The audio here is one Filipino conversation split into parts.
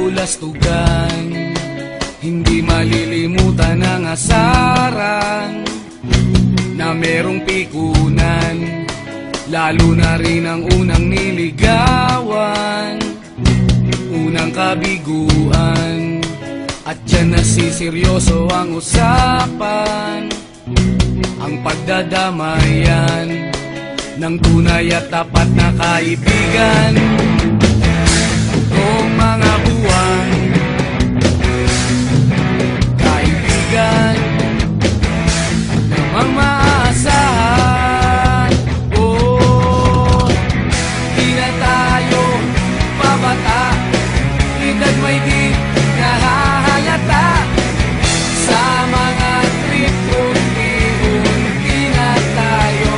kabulastugan, hindi malilimutan ang asaran na merong pikunan, lalo na rin ang unang niligawan, unang kabiguan. At dyan nasiseryoso ang usapan, ang pagdadamayan ng tunay at tapat na kaibigan. Kung mga buwan, kaibigan namang maaasahan. Oh, di na tayo pabata, edad may di nahahalata. Sa mga trip, unti-unti na tayo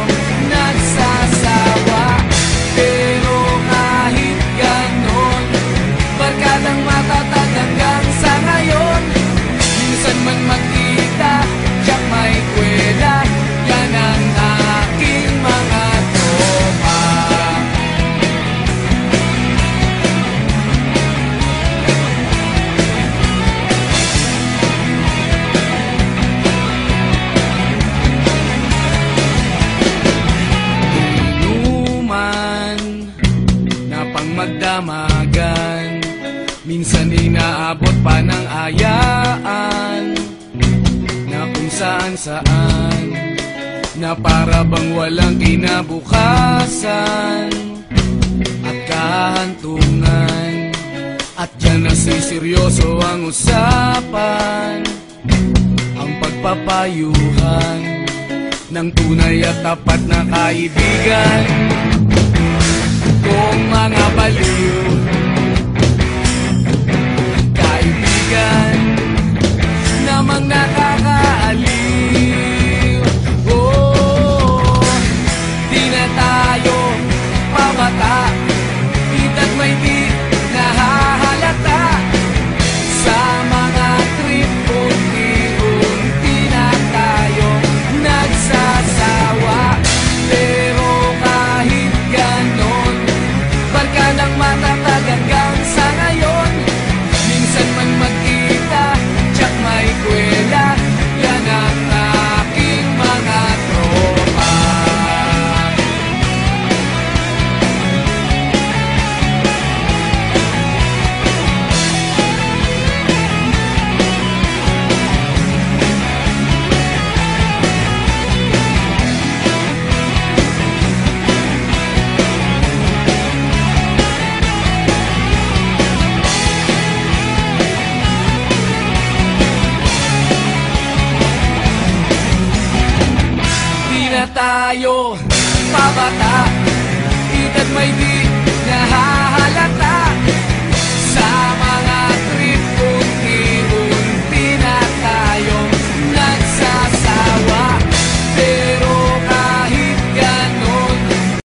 nagsasawa. Pero kahit ganon, barkadang matatag hanggang sa ngayon. Minsan man magkita, tiyak may kwela, yan ang aking mga tropa. Inuman na pang magdamagan, minsan inaabot pa ng ayaan, na kung saan-saan, na para bang walang kinabukasan at kahantungan. At dyan nasiseryoso ang usapan, ang pagpapayuhan ng tunay at tapat na kaibigan. Kung mga baliw, kaibigan namang nakakaaliw. Oh, di na tayo pabata, edad may di nahahalata. Sa mga trip, unti-unti na tayo nagsasawa. Pero kahit ganon, barkadang matatag hanggang sa ngayon. Minsan man magkita, tiyak may kwela, yan ang aking mga tropa. Di na tayo pabata, edad may di